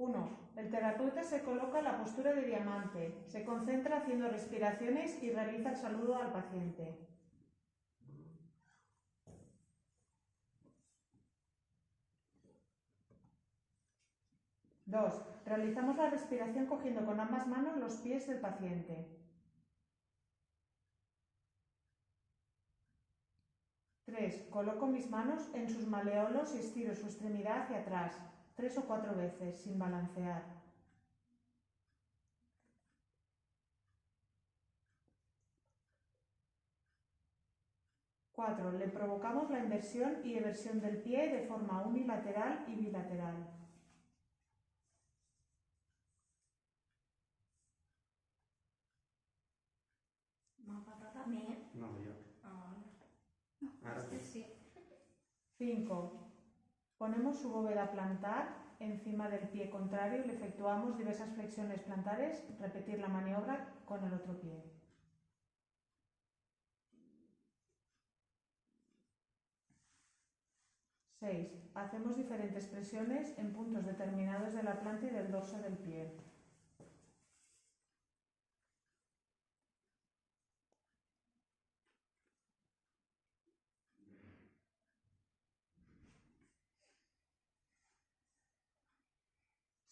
1. El terapeuta se coloca en la postura de diamante, se concentra haciendo respiraciones y realiza el saludo al paciente. 2. Realizamos la respiración cogiendo con ambas manos los pies del paciente. 3. Coloco mis manos en sus maleolos y estiro su extremidad hacia atrás, 3 o 4 veces, sin balancear. 4. Le provocamos la inversión y eversión del pie de forma unilateral y bilateral. ¿Papá también? No, yo. Ahora sí. 5. Ponemos su bóveda plantar encima del pie contrario y le efectuamos diversas flexiones plantares, repetir la maniobra con el otro pie. 6. Hacemos diferentes presiones en puntos determinados de la planta y del dorso del pie.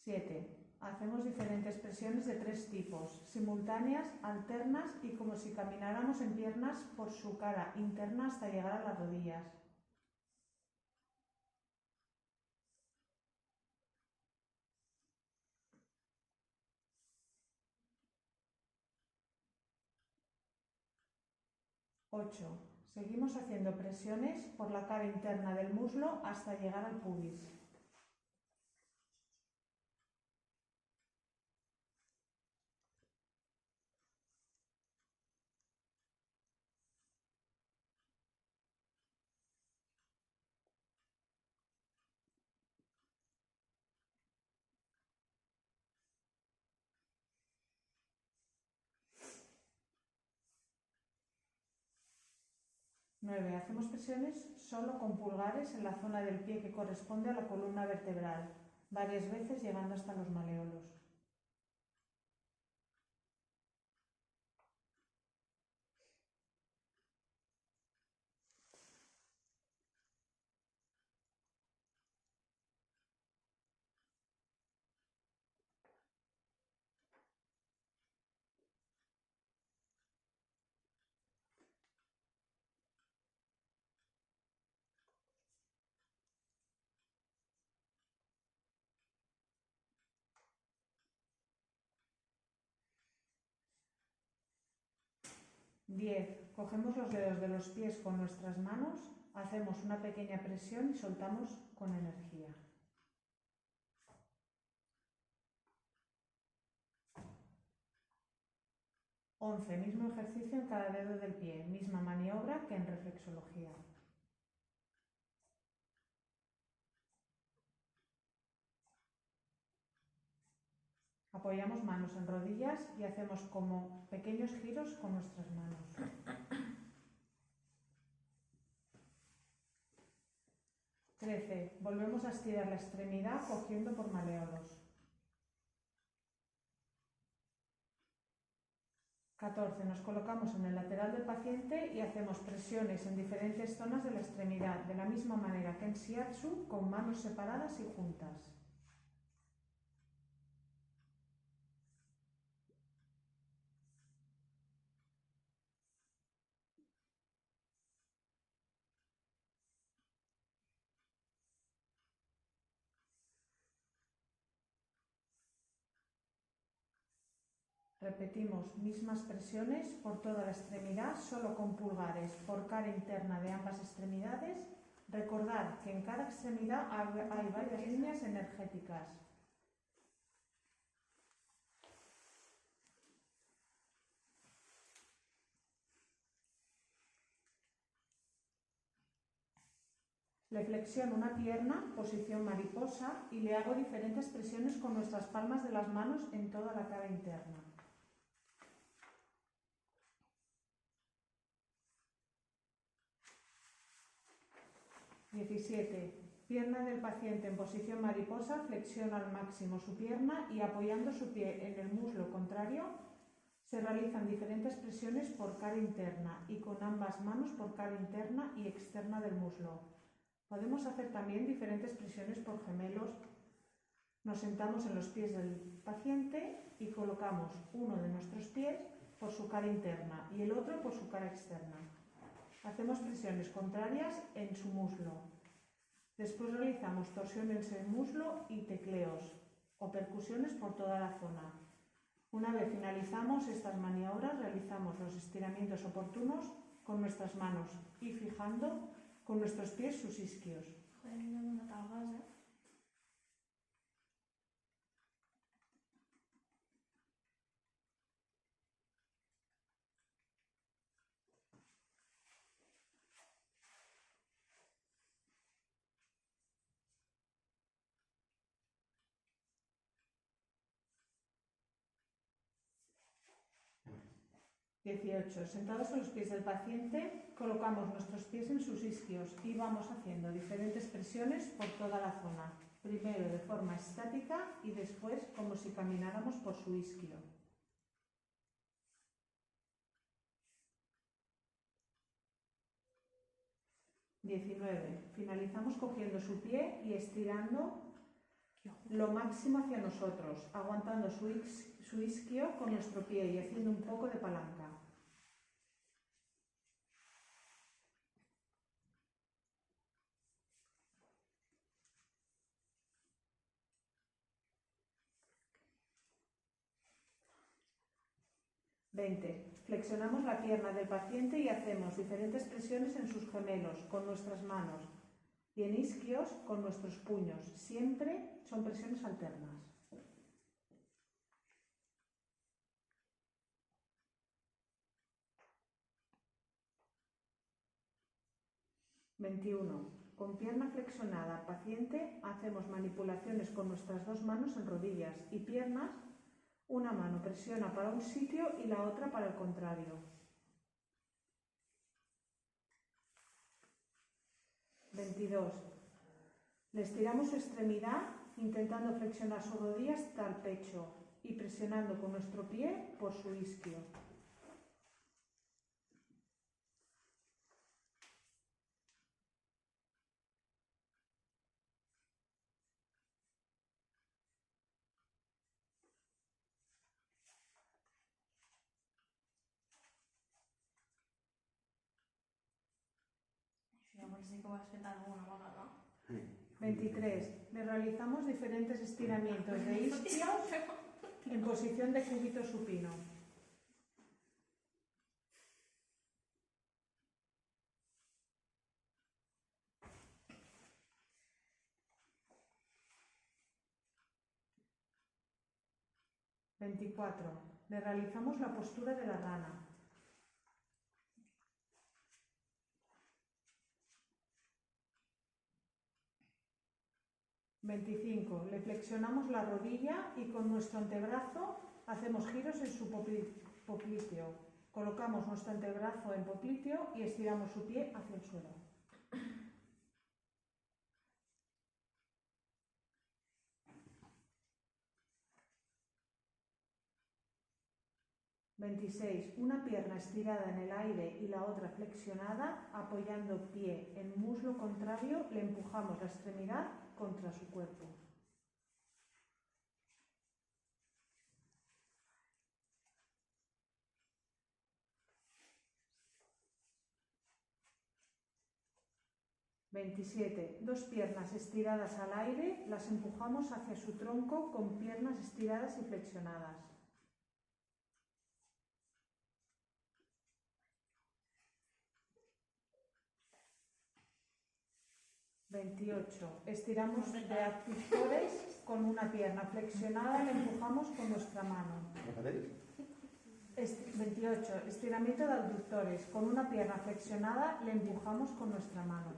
7. Hacemos diferentes presiones de 3 tipos, simultáneas, alternas y como si camináramos en piernas por su cara interna hasta llegar a las rodillas. 8. Seguimos haciendo presiones por la cara interna del muslo hasta llegar al pubis. 9. Hacemos presiones solo con pulgares en la zona del pie que corresponde a la columna vertebral, varias veces llegando hasta los maleolos. 10. Cogemos los dedos de los pies con nuestras manos, hacemos una pequeña presión y soltamos con energía. 11. Mismo ejercicio en cada dedo del pie, misma maniobra que en reflexología. Apoyamos manos en rodillas y hacemos como pequeños giros con nuestras manos. 13. Volvemos a estirar la extremidad cogiendo por maleolos. 14. Nos colocamos en el lateral del paciente y hacemos presiones en diferentes zonas de la extremidad, de la misma manera que en Shiatsu, con manos separadas y juntas. 'Repetimos mismas presiones por toda la extremidad, solo con pulgares por cara interna de ambas extremidades. Recordad que en cada extremidad hay varias líneas energéticas. Le flexiono una pierna, posición mariposa, y le hago diferentes presiones con nuestras palmas de las manos en toda la cara interna. 17. Pierna del paciente en posición mariposa, flexiona al máximo su pierna y apoyando su pie en el muslo contrario, se realizan diferentes presiones por cara interna y con ambas manos por cara interna y externa del muslo. Podemos hacer también diferentes presiones por gemelos. Nos sentamos en los pies del paciente y colocamos uno de nuestros pies por su cara interna y el otro por su cara externa. Hacemos presiones contrarias en su muslo. Después realizamos torsiones en el muslo y tecleos o percusiones por toda la zona. Una vez finalizamos estas maniobras, realizamos los estiramientos oportunos con nuestras manos y fijando con nuestros pies sus isquios. Joder, me he notado el gas, ¿eh? Sentados en los pies del paciente, colocamos nuestros pies en sus isquios y vamos haciendo diferentes presiones por toda la zona. Primero de forma estática y después como si camináramos por su isquio. 19. Finalizamos cogiendo su pie y estirando lo máximo hacia nosotros, aguantando su isquio con nuestro pie y haciendo un poco de palanca. 20. Flexionamos la pierna del paciente y hacemos diferentes presiones en sus gemelos con nuestras manos y en isquios con nuestros puños. Siempre son presiones alternas. 21. Con pierna flexionada paciente hacemos manipulaciones con nuestras dos manos en rodillas y piernas. Una mano presiona para un sitio y la otra para el contrario. 22. Le estiramos su extremidad intentando flexionar su rodilla hasta el pecho y presionando con nuestro pie por su isquio. 23. Le realizamos diferentes estiramientos de isquios en posición de cúbito supino. 24. Le realizamos la postura de la rana. 25. Le flexionamos la rodilla y con nuestro antebrazo hacemos giros en su popliteo. Colocamos nuestro antebrazo en popliteo y estiramos su pie hacia el suelo. 26. Una pierna estirada en el aire y la otra flexionada, apoyando pie en muslo contrario, le empujamos la extremidad contra su cuerpo. 27. Dos piernas estiradas al aire, las empujamos hacia su tronco con piernas estiradas y flexionadas. 28. Estiramos de abductores con una pierna flexionada, le empujamos con nuestra mano. 28. Estiramiento de abductores. Con una pierna flexionada, le empujamos con nuestra mano.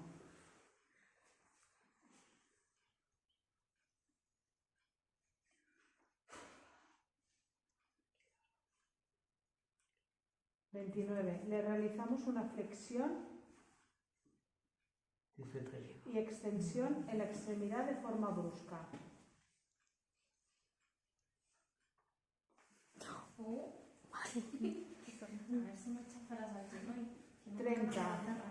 29. Le realizamos una flexión y extensión en la extremidad de forma brusca. A ver si me chafarás aquí, ¿no? 30.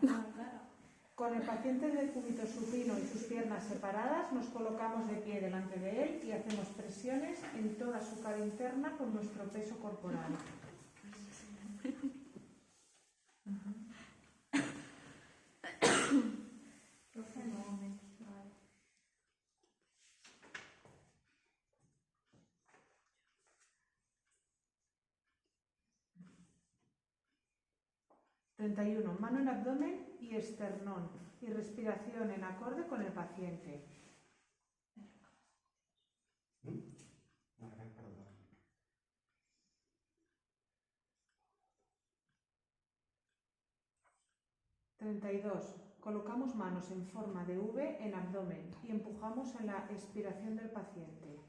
Con el paciente de cúbito supino y sus piernas separadas, nos colocamos de pie delante de él y hacemos presiones en toda su cara interna con nuestro peso corporal. Vale. 31. Mano en abdomen y esternón y respiración en acorde con el paciente. (32) Colocamos manos en forma de V en abdomen y empujamos en la expiración del paciente.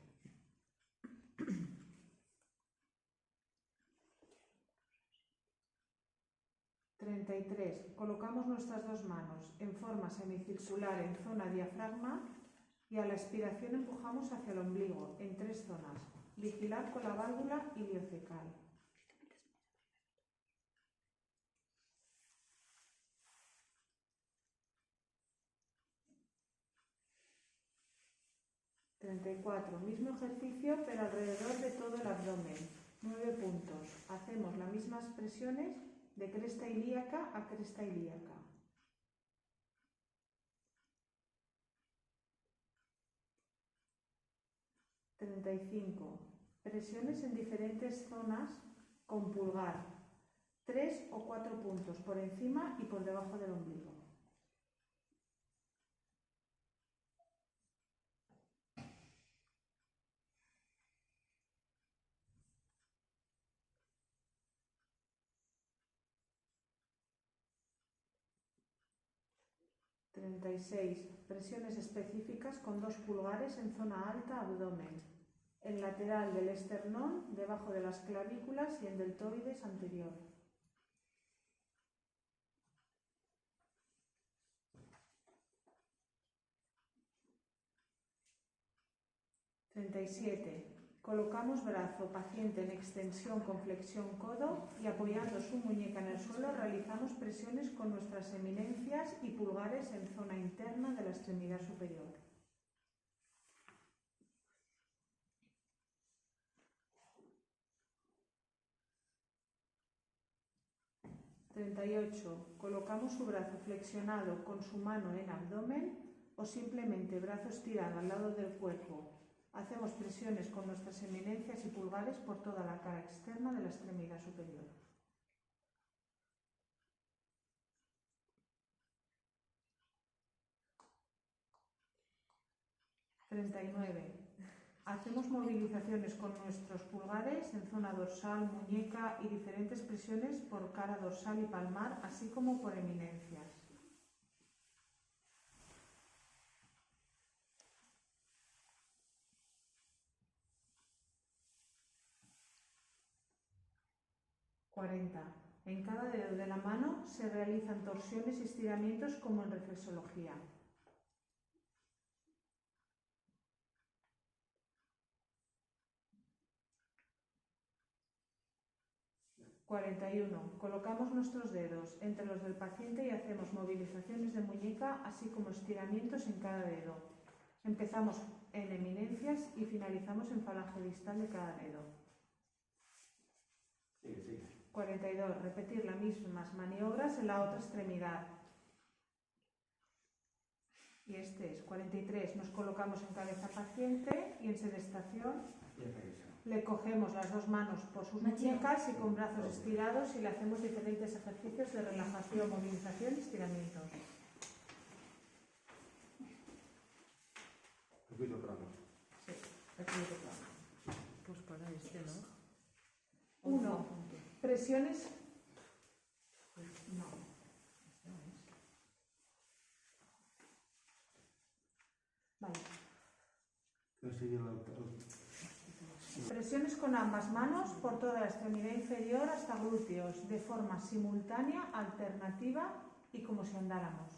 33. Colocamos nuestras dos manos en forma semicircular en zona diafragma y a la expiración empujamos hacia el ombligo en 3 zonas. Vigilar con la válvula iliocecal. 34. Mismo ejercicio pero alrededor de todo el abdomen. 9 puntos. Hacemos las mismas presiones de cresta ilíaca a cresta ilíaca. 35. Presiones en diferentes zonas con pulgar. 3 o 4 puntos por encima y por debajo del ombligo. 36. Presiones específicas con 2 pulgares en zona alta abdomen, en lateral del esternón, debajo de las clavículas y en deltoides anterior. 37. Colocamos brazo paciente en extensión con flexión codo y apoyando su muñeca en el suelo realizamos presiones con nuestras eminencias y pulgares en zona interna de la extremidad superior. 38. Colocamos su brazo flexionado con su mano en abdomen o simplemente brazo estirado al lado del cuerpo. Hacemos presiones con nuestras eminencias y pulgares por toda la cara externa de la extremidad superior. 39. Hacemos movilizaciones con nuestros pulgares en zona dorsal, muñeca y diferentes presiones por cara dorsal y palmar, así como por eminencias. 40. En cada dedo de la mano se realizan torsiones y estiramientos como en reflexología. 41. Colocamos nuestros dedos entre los del paciente y hacemos movilizaciones de muñeca, así como estiramientos en cada dedo. Empezamos en eminencias y finalizamos en falange distal de cada dedo. 42. Repetir las mismas maniobras en la otra extremidad. Y este es 43. Nos colocamos en cabeza paciente y en sedestación le cogemos las dos manos por sus muñecas y con brazos estirados y le hacemos diferentes ejercicios de relajación, movilización y estiramientos. Repito plano. Sí, repito plano. Pues para este, ¿no? 1. Presiones. No. Vale. Presiones con ambas manos por toda la extremidad inferior hasta glúteos, de forma simultánea, alternativa y como si andáramos.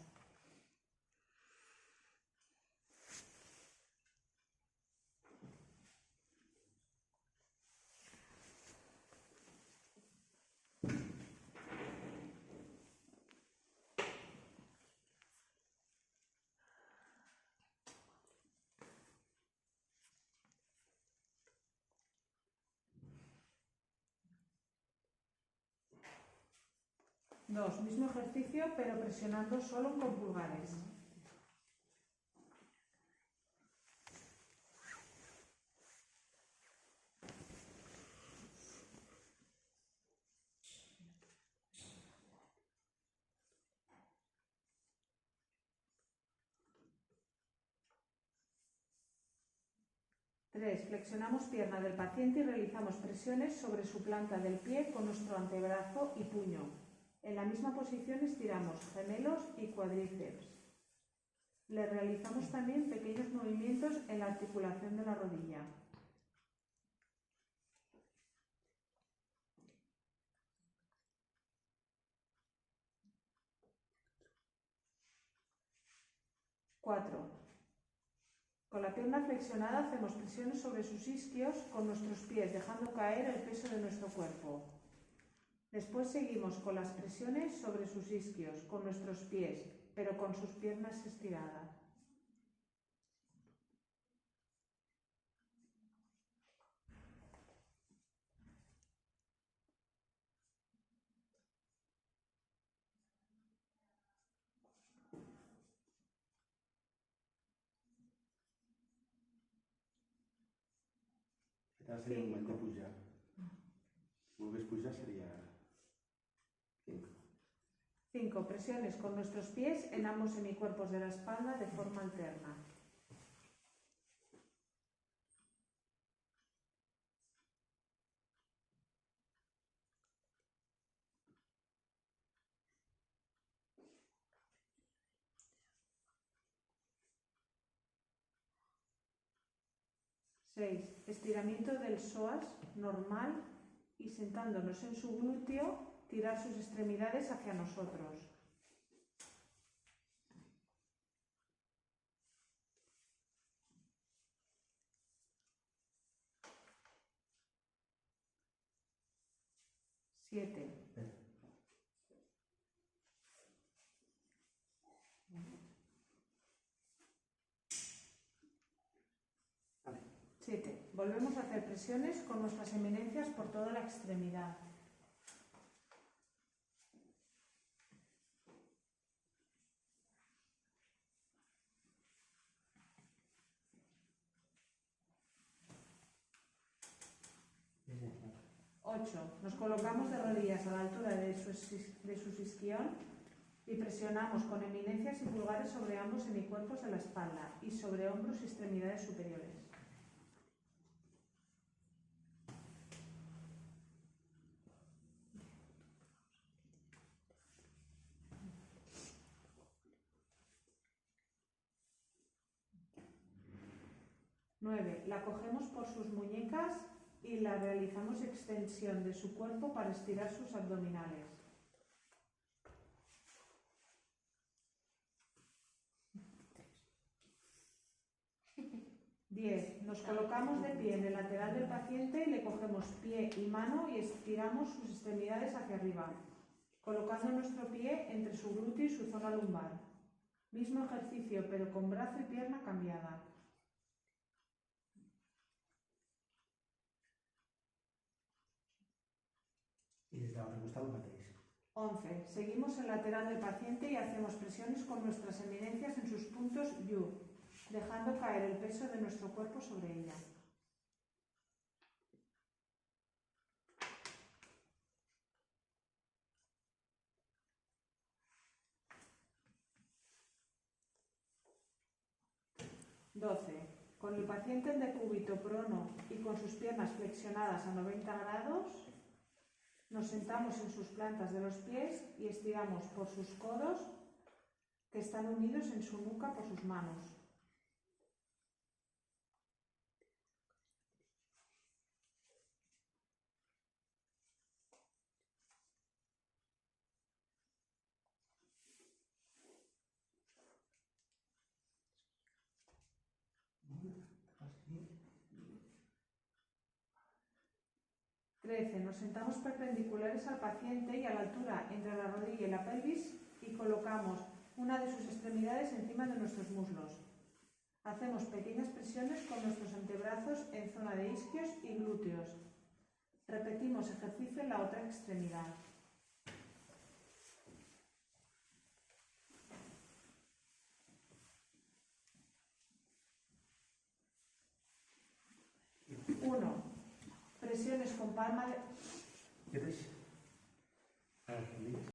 2. Mismo ejercicio, pero presionando solo con pulgares. Flexionamos pierna del paciente y realizamos presiones sobre su planta del pie con nuestro antebrazo y puño. En la misma posición estiramos gemelos y cuádriceps. Le realizamos también pequeños movimientos en la articulación de la rodilla. Con la pierna flexionada hacemos presiones sobre sus isquios con nuestros pies, dejando caer el peso de nuestro cuerpo. Después seguimos con las presiones sobre sus isquios con nuestros pies, pero con sus piernas estiradas. Seria un moment de pujar. Si volgués pujar sería 5. 5. Presiones con nuestros pies en ambos semicuerpos de la espalda de forma alterna. 6. Estiramiento del psoas normal y sentándonos en su glúteo, tirar sus extremidades hacia nosotros. 7. 7. Volvemos a hacer presiones con nuestras eminencias por toda la extremidad. Nos colocamos de rodillas a la altura de su isquión y presionamos con eminencias y pulgares sobre ambos semicuerpos de la espalda y sobre hombros y extremidades superiores. 9. La cogemos por sus muñecas y la realizamos extensión de su cuerpo para estirar sus abdominales. 10. Nos colocamos de pie en el lateral del paciente y le cogemos pie y mano y estiramos sus extremidades hacia arriba, colocando nuestro pie entre su glúteo y su zona lumbar. Mismo ejercicio, pero con brazo y pierna cambiada. 11. Seguimos el lateral del paciente y hacemos presiones con nuestras eminencias en sus puntos Yu, dejando caer el peso de nuestro cuerpo sobre ella. 12. Con el paciente en decúbito prono y con sus piernas flexionadas a 90 grados, nos sentamos en sus plantas de los pies y estiramos por sus codos, que están unidos en su nuca por sus manos. 13. Nos sentamos perpendiculares al paciente y a la altura entre la rodilla y la pelvis y colocamos una de sus extremidades encima de nuestros muslos. Hacemos pequeñas presiones con nuestros antebrazos en zona de isquios y glúteos. Repetimos ejercicio en la otra extremidad. presiones con palma de... ¿Quieres?